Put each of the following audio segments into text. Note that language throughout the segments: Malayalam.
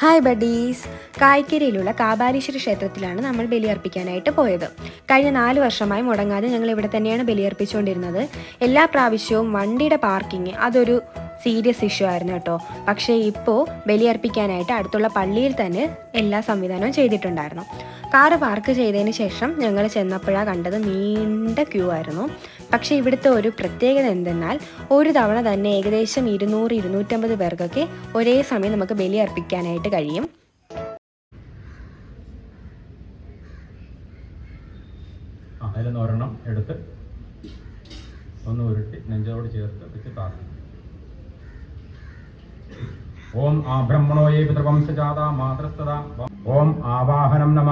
Hi buddies. കായ്ക്കരയിലുള്ള കാബാലീശ്വര ക്ഷേത്രത്തിലാണ് നമ്മൾ ബലിയർപ്പിക്കാനായിട്ട് പോയത്. കഴിഞ്ഞ 4 വർഷമായി മുടങ്ങാതെ ഞങ്ങൾ ഇവിടെ തന്നെയാണ് ബലിയർപ്പിച്ചുകൊണ്ടിരുന്നത്. എല്ലാ പ്രാവശ്യവും വണ്ടിയുടെ പാർക്കിങ് അതൊരു സീരിയസ് ഇഷ്യൂ ആയിരുന്നു കേട്ടോ. പക്ഷേ ഇപ്പോൾ ബലിയർപ്പിക്കാനായിട്ട് അടുത്തുള്ള പള്ളിയിൽ തന്നെ എല്ലാ സംവിധാനവും ചെയ്തിട്ടുണ്ടായിരുന്നു. കാറ് പാർക്ക് ചെയ്തതിന് ശേഷം ഞങ്ങൾ ചെന്നപ്പോഴാണ് കണ്ടത് നീണ്ട ക്യൂ ആയിരുന്നു. പക്ഷേ ഇവിടുത്തെ ഒരു പ്രത്യേകത എന്തെന്നാൽ ഒരു തവണ തന്നെ ഏകദേശം 200-250 പേർക്കൊക്കെ ഒരേ സമയം നമുക്ക് ബലിയർപ്പിക്കാനായിട്ട് കഴിയും. അതിലൊരെണ്ണം എടുത്ത് ഒന്ന് ഉരുട്ടി നെഞ്ചോട് ചേർത്ത് വെച്ച് പ്രാർത്ഥിക്കും. ഓം ആബ്രഹ്മണോയേ പിതൃവംശജാത മാതൃസ്തത. ഓം ആവാഹനം നമ.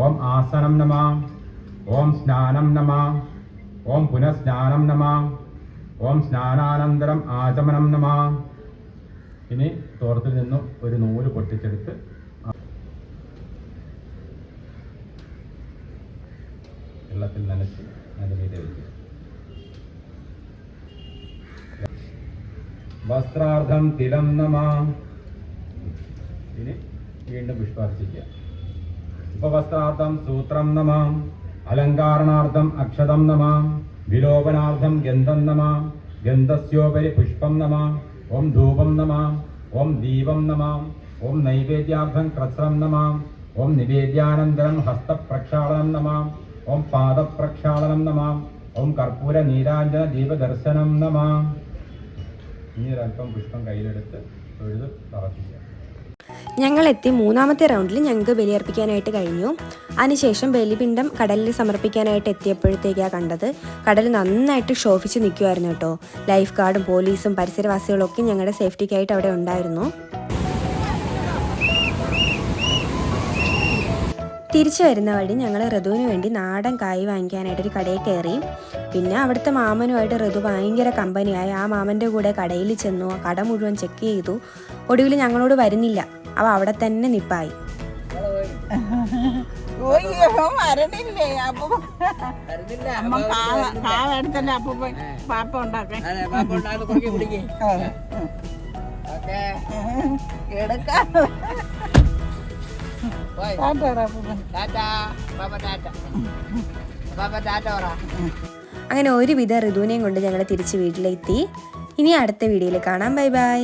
ഓം ആസനം നമ. ഓം സ്നാനം നമ. ഓം പുനഃസ്നാനം നമ. ഓം സ്നാനാനന്തരം ആചമനം നമ. ഇനി തോർത്തിൽ നിന്നും ഒരു നൂല് പൊട്ടിച്ചെടുത്ത് വെള്ളത്തിൽ നനച്ച് അതിനെ വെക്കുക. വസ്ത്രാർത്ഥം തിലം നമ. ഇനി വീണ്ടും പുഷ്പാർച്ചിക്കുക. ഉപവസ്ത്രാർത്ഥം സൂത്രം നമ. അലങ്കാരണാർത്ഥം അക്ഷതം നമ. വിലോപനാർത്ഥം ഗന്ധം നമ. ഗന്ധസ്യോപരി പുഷ്പം നമ. ഓം ധൂപം നമ. ഓം ദീപം നമ. ഓം നൈവേദ്യാർത്ഥം ക്രസ്രം നമ. ഓം നിവേദ്യാനന്തരം ഹസ്തപ്രക്ഷാളനം നമ. ഓം പാദപ്രക്ഷാളനം നമ. ഓം കർപ്പൂര നീരാഞ്ജന ദീപദർശനം നമ. ഇനി ഒരല്പം പുഷ്പം കയ്യിലെടുത്ത് തൊഴുത് തറപ്പിക്കുക. ഞങ്ങളെത്തി 3ാമത്തെ റൗണ്ടിൽ ഞങ്ങൾക്ക് ബലിയർപ്പിക്കാനായിട്ട് കഴിഞ്ഞു. അതിനുശേഷം ബലിപിണ്ഡം കടലിൽ സമർപ്പിക്കാനായിട്ട് എത്തിയപ്പോഴത്തേക്കാണ് കണ്ടത് കടൽ നന്നായിട്ട് ക്ഷോഭിച്ച് നിൽക്കുമായിരുന്നു കേട്ടോ. ലൈഫ് ഗാർഡും പോലീസും പരിസരവാസികളും ഒക്കെ ഞങ്ങളുടെ സേഫ്റ്റിക്കായിട്ട് അവിടെ ഉണ്ടായിരുന്നു. തിരിച്ചു വരുന്ന വഴി ഞങ്ങൾ ഋതുവിന് വേണ്ടി നാടൻ കായ് വാങ്ങിക്കാനായിട്ടൊരു കടയിൽ കയറി. പിന്നെ അവിടുത്തെ മാമനുമായിട്ട് ഋതു ഭയങ്കര കമ്പനിയായി. ആ മാമൻ്റെ കൂടെ കടയിൽ ചെന്നു. കട മുഴുവൻ ചെക്ക് ചെയ്തു. ഒടുവിൽ ഞങ്ങളോട് വരുന്നില്ല. അവ അവിടെ തന്നെ നിപ്പായി. അങ്ങനെ ഒരുവിധ ഋതുവിനെയും കൊണ്ട് ഞങ്ങൾ തിരിച്ച് വീട്ടിലെത്തി. ഇനി അടുത്ത വീഡിയോയിൽ കാണാം. Bye bye.